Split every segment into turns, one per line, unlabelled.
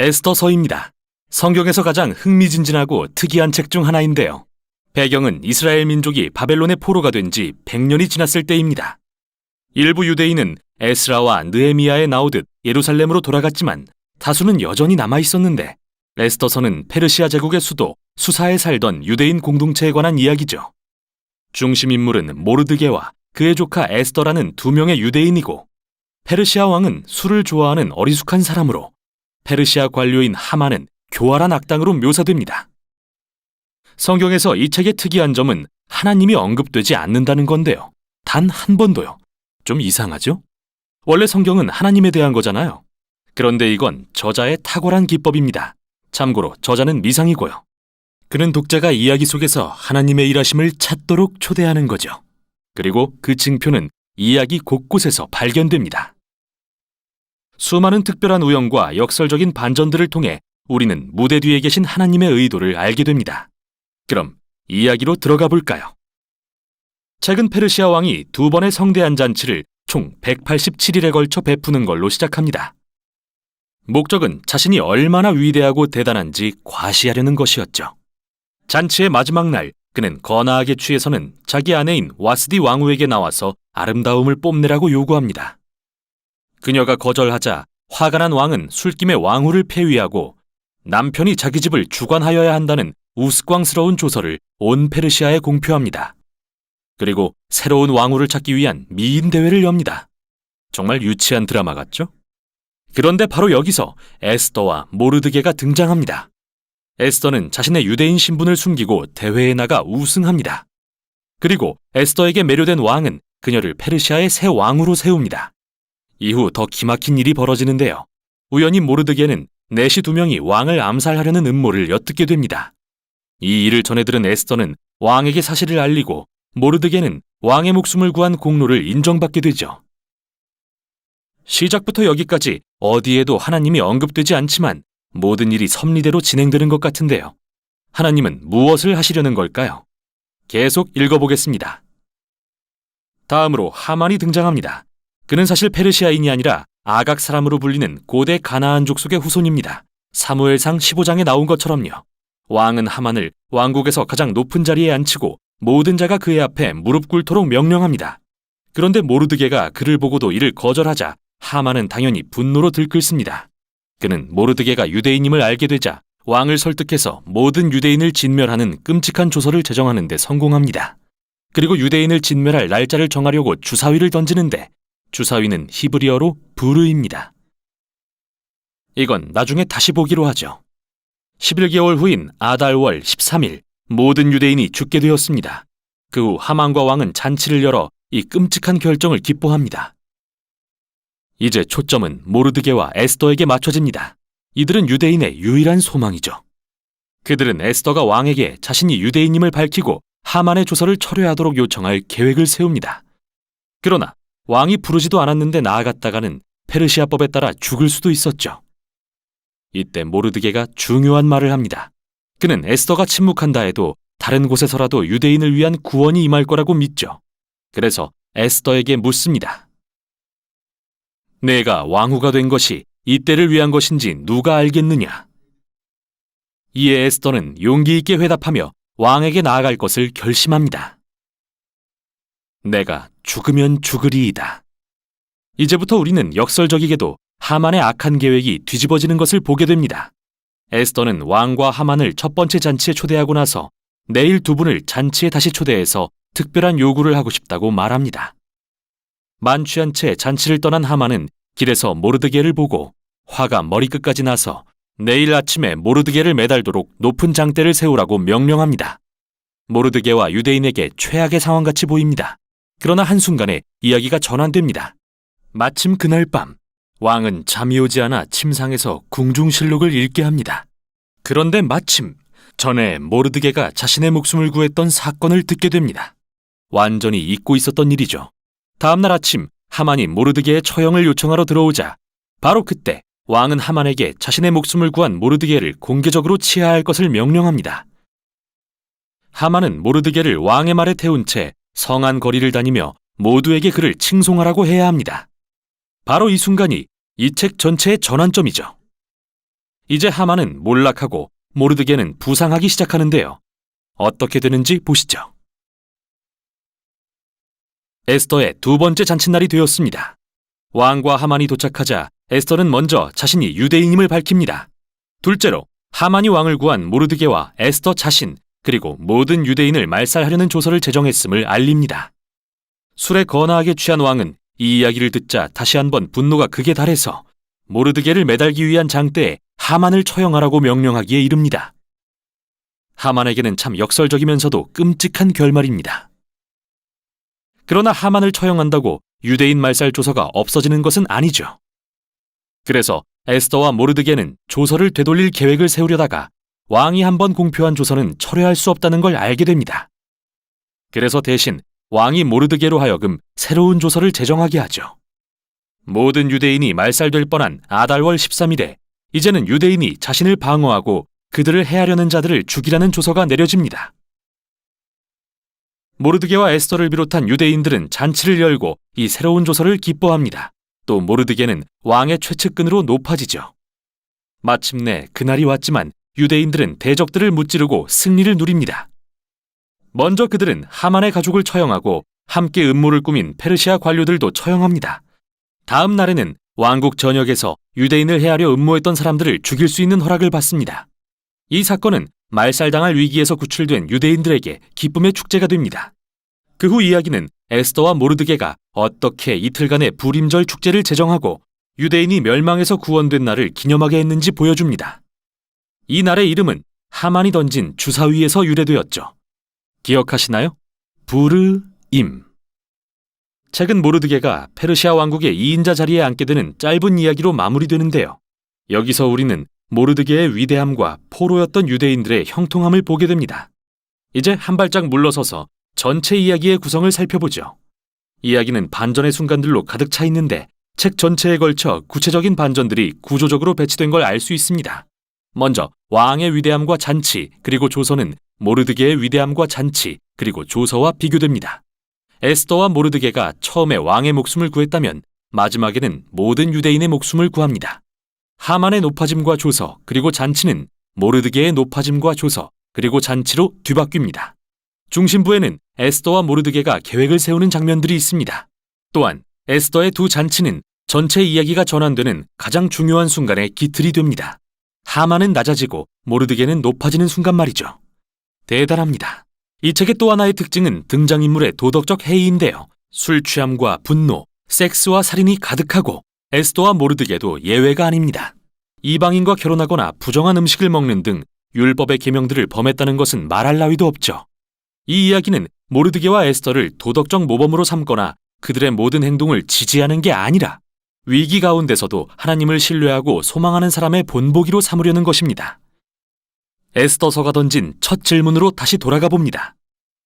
에스더서입니다. 성경에서 가장 흥미진진하고 특이한 책 중 하나인데요. 배경은 이스라엘 민족이 바벨론의 포로가 된 지 100년이 지났을 때입니다. 일부 유대인은 에스라와 느헤미야에 나오듯 예루살렘으로 돌아갔지만 다수는 여전히 남아 있었는데, 에스더서는 페르시아 제국의 수도 수사에 살던 유대인 공동체에 관한 이야기죠. 중심 인물은 모르드게와 그의 조카 에스더라는 두 명의 유대인이고, 페르시아 왕은 술을 좋아하는 어리숙한 사람으로, 페르시아 관료인 하만은 교활한 악당으로 묘사됩니다. 성경에서 이 책의 특이한 점은 하나님이 언급되지 않는다는 건데요. 단 한 번도요. 좀 이상하죠? 원래 성경은 하나님에 대한 거잖아요. 그런데 이건 저자의 탁월한 기법입니다. 참고로 저자는 미상이고요. 그는 독자가 이야기 속에서 하나님의 일하심을 찾도록 초대하는 거죠. 그리고 그 징표는 이야기 곳곳에서 발견됩니다. 수많은 특별한 우연과 역설적인 반전들을 통해 우리는 무대 뒤에 계신 하나님의 의도를 알게 됩니다. 그럼 이야기로 들어가 볼까요? 책은 페르시아 왕이 두 번의 성대한 잔치를 총 187일에 걸쳐 베푸는 걸로 시작합니다. 목적은 자신이 얼마나 위대하고 대단한지 과시하려는 것이었죠. 잔치의 마지막 날, 그는 거나하게 취해서는 자기 아내인 와스디 왕후에게 나와서 아름다움을 뽐내라고 요구합니다. 그녀가 거절하자 화가 난 왕은 술김에 왕후를 폐위하고 남편이 자기 집을 주관하여야 한다는 우스꽝스러운 조서를 온 페르시아에 공표합니다. 그리고 새로운 왕후를 찾기 위한 미인 대회를 엽니다. 정말 유치한 드라마 같죠? 그런데 바로 여기서 에스더와 모르드게가 등장합니다. 에스더는 자신의 유대인 신분을 숨기고 대회에 나가 우승합니다. 그리고 에스더에게 매료된 왕은 그녀를 페르시아의 새 왕으로 세웁니다. 이후 더 기막힌 일이 벌어지는데요. 우연히 모르드게는 내시 두 명이 왕을 암살하려는 음모를 엿듣게 됩니다. 이 일을 전해 들은 에스더는 왕에게 사실을 알리고, 모르드게는 왕의 목숨을 구한 공로를 인정받게 되죠. 시작부터 여기까지 어디에도 하나님이 언급되지 않지만 모든 일이 섭리대로 진행되는 것 같은데요. 하나님은 무엇을 하시려는 걸까요? 계속 읽어보겠습니다. 다음으로 하만이 등장합니다. 그는 사실 페르시아인이 아니라 아각 사람으로 불리는 고대 가나안 족속의 후손입니다. 사무엘상 15장에 나온 것처럼요. 왕은 하만을 왕국에서 가장 높은 자리에 앉히고 모든 자가 그의 앞에 무릎 꿇도록 명령합니다. 그런데 모르드게가 그를 보고도 이를 거절하자 하만은 당연히 분노로 들끓습니다. 그는 모르드게가 유대인임을 알게 되자 왕을 설득해서 모든 유대인을 진멸하는 끔찍한 조서를 제정하는 데 성공합니다. 그리고 유대인을 진멸할 날짜를 정하려고 주사위를 던지는데 주사위는 히브리어로 부르입니다. 이건 나중에 다시 보기로 하죠. 11개월 후인 아달월 13일 모든 유대인이 죽게 되었습니다. 그 후 하만과 왕은 잔치를 열어 이 끔찍한 결정을 기뻐합니다. 이제 초점은 모르드게와 에스더에게 맞춰집니다. 이들은 유대인의 유일한 소망이죠. 그들은 에스더가 왕에게 자신이 유대인임을 밝히고 하만의 조서를 철회하도록 요청할 계획을 세웁니다. 그러나 왕이 부르지도 않았는데 나아갔다가는 페르시아법에 따라 죽을 수도 있었죠. 이때 모르드게가 중요한 말을 합니다. 그는 에스더가 침묵한다 해도 다른 곳에서라도 유대인을 위한 구원이 임할 거라고 믿죠. 그래서 에스더에게 묻습니다. 내가 왕후가 된 것이 이때를 위한 것인지 누가 알겠느냐? 이에 에스더는 용기 있게 회답하며 왕에게 나아갈 것을 결심합니다. 내가 죽으면 죽으리이다. 이제부터 우리는 역설적이게도 하만의 악한 계획이 뒤집어지는 것을 보게 됩니다. 에스더는 왕과 하만을 첫 번째 잔치에 초대하고 나서 내일 두 분을 잔치에 다시 초대해서 특별한 요구를 하고 싶다고 말합니다. 만취한 채 잔치를 떠난 하만은 길에서 모르드게를 보고 화가 머리끝까지 나서 내일 아침에 모르드게를 매달도록 높은 장대를 세우라고 명령합니다. 모르드게와 유대인에게 최악의 상황같이 보입니다. 그러나 한순간에 이야기가 전환됩니다. 마침 그날 밤 왕은 잠이 오지 않아 침상에서 궁중실록을 읽게 합니다. 그런데 마침 전에 모르드게가 자신의 목숨을 구했던 사건을 듣게 됩니다. 완전히 잊고 있었던 일이죠. 다음날 아침 하만이 모르드게의 처형을 요청하러 들어오자 바로 그때 왕은 하만에게 자신의 목숨을 구한 모르드게를 공개적으로 치하할 것을 명령합니다. 하만은 모르드게를 왕의 말에 태운 채 성안 거리를 다니며 모두에게 그를 칭송하라고 해야 합니다. 바로 이 순간이 이 책 전체의 전환점이죠. 이제 하만은 몰락하고 모르드게는 부상하기 시작하는데요. 어떻게 되는지 보시죠. 에스더의 두 번째 잔칫날이 되었습니다. 왕과 하만이 도착하자 에스더는 먼저 자신이 유대인임을 밝힙니다. 둘째로 하만이 왕을 구한 모르드게와 에스더 자신 그리고 모든 유대인을 말살하려는 조서를 제정했음을 알립니다. 술에 거나하게 취한 왕은 이 이야기를 듣자 다시 한번 분노가 극에 달해서 모르드게를 매달기 위한 장대에 하만을 처형하라고 명령하기에 이릅니다. 하만에게는 참 역설적이면서도 끔찍한 결말입니다. 그러나 하만을 처형한다고 유대인 말살 조서가 없어지는 것은 아니죠. 그래서 에스더와 모르드게는 조서를 되돌릴 계획을 세우려다가 왕이 한번 공표한 조서는 철회할 수 없다는 걸 알게 됩니다. 그래서 대신 왕이 모르드게로 하여금 새로운 조서를 제정하게 하죠. 모든 유대인이 말살될 뻔한 아달월 13일에 이제는 유대인이 자신을 방어하고 그들을 해하려는 자들을 죽이라는 조서가 내려집니다. 모르드게와 에스더를 비롯한 유대인들은 잔치를 열고 이 새로운 조서를 기뻐합니다. 또 모르드게는 왕의 최측근으로 높아지죠. 마침내 그날이 왔지만 유대인들은 대적들을 무찌르고 승리를 누립니다. 먼저 그들은 하만의 가족을 처형하고 함께 음모를 꾸민 페르시아 관료들도 처형합니다. 다음 날에는 왕국 전역에서 유대인을 해하려 음모했던 사람들을 죽일 수 있는 허락을 받습니다. 이 사건은 말살당할 위기에서 구출된 유대인들에게 기쁨의 축제가 됩니다. 그 후 이야기는 에스더와 모르드게가 어떻게 이틀간의 불임절 축제를 제정하고 유대인이 멸망에서 구원된 날을 기념하게 했는지 보여줍니다. 이 날의 이름은 하만이 던진 주사위에서 유래되었죠. 기억하시나요? 부르임. 책은 모르드게가 페르시아 왕국의 2인자 자리에 앉게 되는 짧은 이야기로 마무리되는데요. 여기서 우리는 모르드게의 위대함과 포로였던 유대인들의 형통함을 보게 됩니다. 이제 한 발짝 물러서서 전체 이야기의 구성을 살펴보죠. 이야기는 반전의 순간들로 가득 차 있는데 책 전체에 걸쳐 구체적인 반전들이 구조적으로 배치된 걸 알 수 있습니다. 먼저 왕의 위대함과 잔치 그리고 조서는 모르드게의 위대함과 잔치 그리고 조서와 비교됩니다. 에스더와 모르드게가 처음에 왕의 목숨을 구했다면 마지막에는 모든 유대인의 목숨을 구합니다. 하만의 높아짐과 조서 그리고 잔치는 모르드게의 높아짐과 조서 그리고 잔치로 뒤바뀝니다. 중심부에는 에스더와 모르드게가 계획을 세우는 장면들이 있습니다. 또한 에스더의 두 잔치는 전체 이야기가 전환되는 가장 중요한 순간의 기틀이 됩니다. 하만은 낮아지고 모르드게는 높아지는 순간 말이죠. 대단합니다. 이 책의 또 하나의 특징은 등장인물의 도덕적 해이인데요. 술 취함과 분노, 섹스와 살인이 가득하고 에스더와 모르드게도 예외가 아닙니다. 이방인과 결혼하거나 부정한 음식을 먹는 등 율법의 계명들을 범했다는 것은 말할 나위도 없죠. 이 이야기는 모르드게와 에스더를 도덕적 모범으로 삼거나 그들의 모든 행동을 지지하는 게 아니라 위기 가운데서도 하나님을 신뢰하고 소망하는 사람의 본보기로 삼으려는 것입니다. 에스더서가 던진 첫 질문으로 다시 돌아가 봅니다.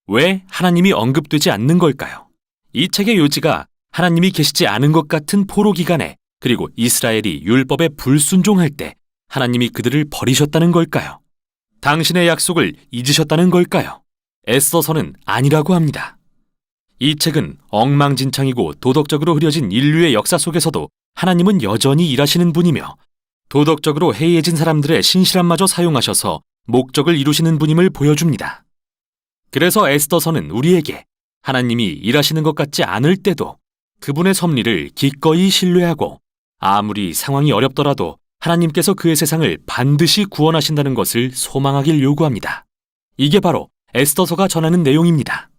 왜 하나님이 언급되지 않는 걸까요? 이 책의 요지가 하나님이 계시지 않은 것 같은 포로 기간에 그리고 이스라엘이 율법에 불순종할 때 하나님이 그들을 버리셨다는 걸까요? 당신의 약속을 잊으셨다는 걸까요? 에스더서는 아니라고 합니다. 이 책은 엉망진창이고 도덕적으로 흐려진 인류의 역사 속에서도 하나님은 여전히 일하시는 분이며 도덕적으로 해이해진 사람들의 신실함마저 사용하셔서 목적을 이루시는 분임을 보여줍니다. 그래서 에스더서는 우리에게 하나님이 일하시는 것 같지 않을 때도 그분의 섭리를 기꺼이 신뢰하고 아무리 상황이 어렵더라도 하나님께서 그의 세상을 반드시 구원하신다는 것을 소망하길 요구합니다. 이게 바로 에스더서가 전하는 내용입니다.